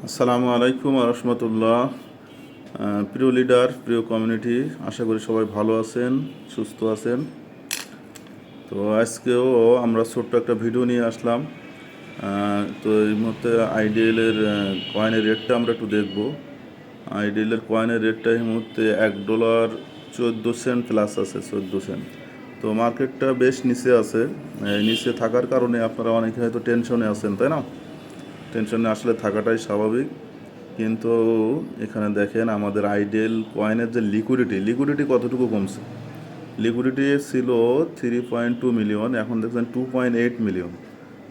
আসসালামু আলাইকুম রহমতুল্লাহ। প্রিয় লিডার, প্রিয় কমিউনিটি, আশা করি সবাই ভালো আছেন, সুস্থ আছেন। তো আজকেও আমরা ছোট্ট একটা ভিডিও নিয়ে আসলাম। তো এই মুহূর্তে আইডিএলের কয়েনের রেটটা আমরা একটু দেখব। আইডিএলের কয়েনের রেটটা এই মুহূর্তে $1 14 সেন্ট প্লাস আছে, 14 সেন্ট। তো মার্কেটটা বেশ নিচে আছে। এই নিচে থাকার কারণে আপনারা অনেকে হয়তো টেনশনে আছেন, তাই না? টেনশনে আসলে থাকাটাই স্বাভাবিক। কিন্তু এখানে দেখেন আমাদের আইডেল কয়েনের যে লিকুইডিটি কতটুকু কমছে। লিকুইডিটি ছিল 3.2 মিলিয়ন, এখন দেখছেন 2.8 মিলিয়ন,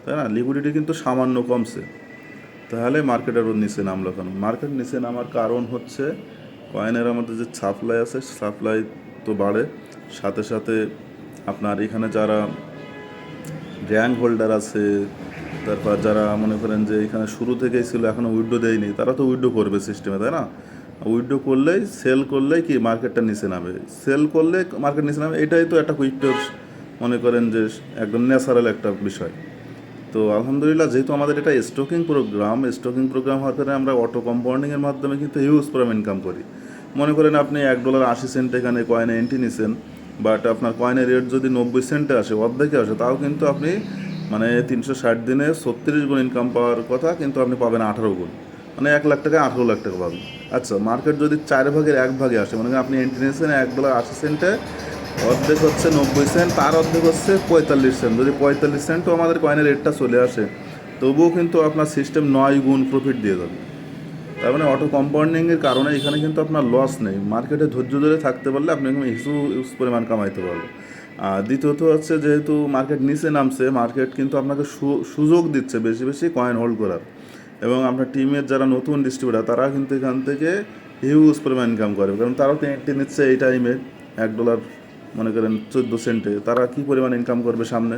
তাই না? লিকুইডিটি কিন্তু সামান্য কমছে। তাহলে মার্কেট আরও নিচে নামলো কেন? মার্কেট নিচে নামার কারণ হচ্ছে কয়েনের আমাদের যে সাপ্লাই আছে, সাপ্লাই তো বাড়ে, সাথে সাথে আপনার এখানে যারা র্যাঙ্ক হোল্ডার আছে, তারপর যারা মনে করেন যে এখানে শুরু থেকেই ছিল, এখনও উইথড্র দেয়নি, তারা তো উইথড্র করবে সিস্টেমে, তাই না? উইথড্র করলেই, সেল করলেই কি মার্কেটটা নিচে নামে, সেল করলে মার্কেট নিচে নামে। এটাই তো একটা কুইকটোর মনে করেন যে একদম ন্যাচারাল একটা বিষয়। তো আলহামদুলিল্লাহ, যেহেতু আমাদের এটা স্টকিং প্রোগ্রাম হওয়ার কারণে আমরা অটো কম্পাউন্ডিংয়ের মাধ্যমে কিন্তু হিউজ পরিমাণ ইনকাম করি। মনে করেন আপনি $1.80 এখানে কয়েনে এন্ট্রি নিছেন, বাট আপনার কয়েনের রেট যদি 90 সেন্টে আসে, অর্ধেকে আসে, তাও কিন্তু আপনি মানে 360 দিনে 36 গুণ ইনকাম পাওয়ার কথা, কিন্তু আপনি পাবেন 18 গুণ, মানে 1 লাখ টাকায় 18 লাখ টাকা পাবেন। আচ্ছা, মার্কেট যদি 4 ভাগের 1 ভাগে আসে, মানে আপনি এন্ট্রি নিয়েছেন $1.80, অর্ধেক হচ্ছে 90 সেন্ট, তার অর্ধেক হচ্ছে 45 সেন্ট। যদি 45 সেন্টও আমাদের কয়েনের রেটটা চলে আসে, তবুও কিন্তু আপনার সিস্টেম 9 গুণ প্রফিট দিয়ে যাবে। তার মানে অটো কম্পাউন্ডিংয়ের কারণে এখানে কিন্তু আপনার লস নেই। মার্কেটে ধৈর্য ধরে থাকতে পারলে আপনি হিউজ পরিমাণ কামাইতে পারবেন। আর দ্বিতীয়ত হচ্ছে, যেহেতু মার্কেট নিচে নামছে, মার্কেট কিন্তু আপনাকে সুযোগ দিচ্ছে বেশি বেশি কয়েন হোল্ড করার। এবং আপনার টিমের যারা নতুন ডিস্ট্রিবিউটার, তারা কিন্তু এখান থেকে হিউজ পরিমাণ ইনকাম করে, কারণ তারাও তো এন্ট্রি নিচ্ছে এই টাইমে $1 মনে করেন 14 সেন্টে, তারা কী পরিমাণ ইনকাম করবে সামনে।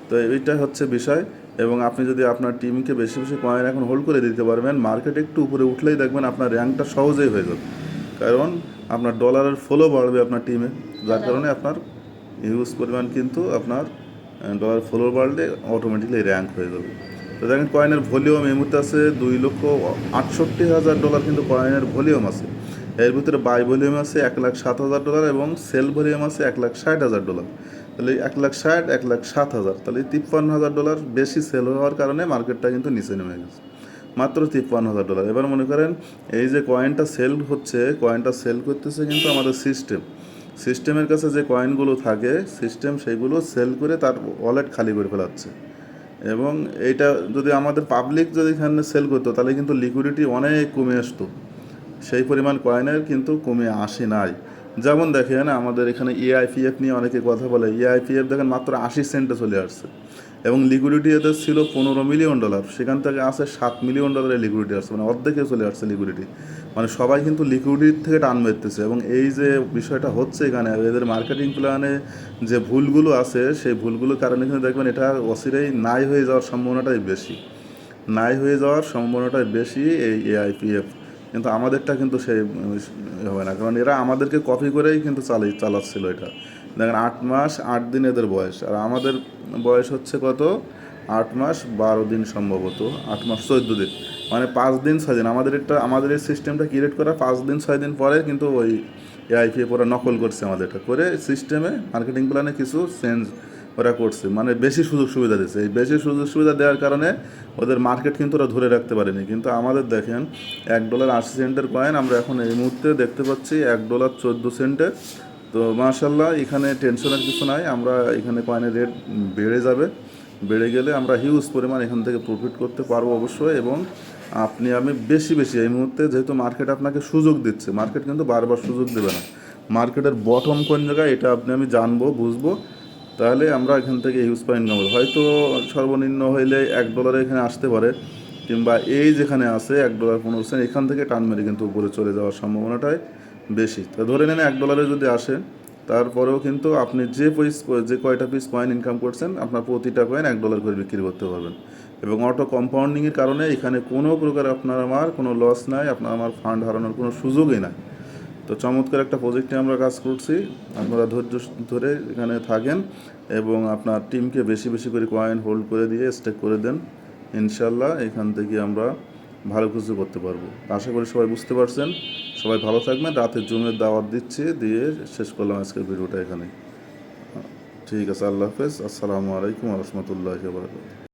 তো এইটাই হচ্ছে বিষয়। এবং আপনি যদি আপনার টিমকে বেশি বেশি কয়েন এখন হোল্ড করে দিতে পারবেন, মার্কেট একটু উপরে উঠলেই দেখবেন আপনার র্যাঙ্কটা সহজেই হয়ে যাবে, কারণ আপনার ডলারের ফ্লো বাড়বে আপনার টিমে, যার কারণে আপনার হিউজ পরিমাণ কিন্তু আপনার ডলার ফ্লো বাড়লে অটোমেটিকলি র্যাঙ্ক হয়ে যাবে। তো দেখেন কয়েনের ভলিউম এই মুহূর্তে আছে $2,68,000, কিন্তু কয়েনের ভলিউম আছে। এর ভিতরে বাই ভলিউম আছে $1,07,000 এবং সেল ভলিউম আছে $1,60,000। তাহলে 1,60,000, 1,07,000, তাহলে $53,000 বেশি সেল হওয়ার কারণে মার্কেটটা কিন্তু নিচে নেমে গেছে, মাত্র $53,000। এবার মনে করেন এই যে কয়েনটা সেল হচ্ছে, কয়েনটা সেল করতেছে কিন্তু আমাদের সিস্টেমের কাছে যে কয়েনগুলো থাকে, সিস্টেম সেইগুলো সেল করে তার ওয়ালেট খালি করে ফেলাচ্ছে। এবং এইটা যদি আমাদের পাবলিক যদি এখানে সেল করতো, তাহলে কিন্তু লিকুইডিটি অনেক কমে আসতো, সেই পরিমাণ কয়েনের কিন্তু কমে আসে নাই। যেমন দেখেন আমাদের এখানে এআইপিএফ নিয়ে অনেকে কথা বলে, এআইপিএফ দেখেন মাত্র 80 সেন্টে চলে আসছে, এবং লিকুইডিটি এদের ছিল $15 মিলিয়ন, সেখান থেকে আসে $7 মিলিয়ন লিকুইডিটি আসছে, মানে অর্ধেকে চলে আসছে লিকুইডিটি। মানে সবাই কিন্তু লিকুইডিটি থেকে টান মেরতেছে। এবং এই যে বিষয়টা হচ্ছে এখানে, এদের মার্কেটিং প্ল্যানে যে ভুলগুলো আছে, সেই ভুলগুলোর কারণে কিন্তু দেখবেন এটা অচিরেই নাই হয়ে যাওয়ার সম্ভাবনাটাই বেশি, নাই হয়ে যাওয়ার সম্ভাবনাটাই বেশি এই এআইপিএফ। কিন্তু আমাদেরটা কিন্তু সেই হবে না, কারণ এরা আমাদেরকে কপি করেই কিন্তু চালাচ্ছিল এটা। দেখেন 8 মাস 8 দিন এদের বয়স, আর আমাদের বয়স হচ্ছে কত, 8 মাস 12 দিন, সম্ভবত 8 মাস 14 দিন, মানে 5 দিন 6 দিন। আমাদের এই সিস্টেমটা ক্রিয়েট করা 5 দিন 6 দিন পরে কিন্তু ওই এআইপিএফ ওরা নকল করছে, আমাদেরটা করে সিস্টেমে মার্কেটিং প্ল্যানে কিছু চেঞ্জ ওরা করছে, মানে বেশি সুযোগ সুবিধা দিচ্ছে। এই বেশি সুযোগ সুবিধা দেওয়ার কারণে ওদের মার্কেট কিন্তু ওরা ধরে রাখতে পারেনি। কিন্তু আমাদের দেখেন $1.80 কয়েন আমরা এখন এই মুহূর্তে দেখতে পাচ্ছি $1.14। তো মাশাল্লাহ, এখানে টেনশনের কিছু নাই, আমরা এখানে কয়েনের রেট বেড়ে যাবে, বেড়ে গেলে আমরা হিউজ পরিমাণ এখান থেকে প্রফিট করতে পারবো অবশ্যই। এবং আমি বেশি বেশি এই মুহূর্তে, যেহেতু মার্কেট আপনাকে সুযোগ দিচ্ছে, মার্কেট কিন্তু বারবার সুযোগ দেবে না, মার্কেটের বটম কোন জায়গায় এটা আমি জানবো, বুঝবো, তাহলে আমরা এখান থেকে হিউজ পরিমাণ ইনকাম করবো। হয়তো সর্বনিম্ন হইলে $1 এখানে আসতে পারে, কিংবা এই যেখানে আছে $1.15, এখান থেকে টান মেরে কিন্তু উপরে চলে যাওয়ার সম্ভাবনাটাই বেশি। তো ধরে নেন $1 যদি আসে, তারপরেও কিন্তু আপনি যে কয়টা পিস কয়েন ইনকাম করছেন, আপনার প্রতিটা কয়েন $1 করে বিক্রি করতে পারবেন। এবং অটো কম্পাউন্ডিংয়ের কারণে এখানে কোনো প্রকার আপনার আমার কোনো লস নাই, আপনার আমার ফান্ড হারানোর কোনো সুযোগই নাই। তো চমৎকার একটা প্রজেক্টে আমরা কাজ করছি, আপনারা ধৈর্য ধরে এখানে থাকেন এবং আপনার টিমকে বেশি বেশি করে কয়েন হোল্ড করে দিয়ে স্টেক করে দেন। ইনশাল্লাহ এখান থেকে আমরা ভালো কিছু করতে পারবো। আশা করি সবাই বুঝতে পারছেন। সবাই ভালো থাকবেন। রাতের জুমের দাওয়াত দিচ্ছি, দিয়ে শেষ করলাম আজকের ভিডিওটা এখানে। ঠিক আছে, আল্লাহ হাফেজ। আসসালামু আলাইকুম ওয়া রাহমাতুল্লাহি ওয়া বারাকাতুহু।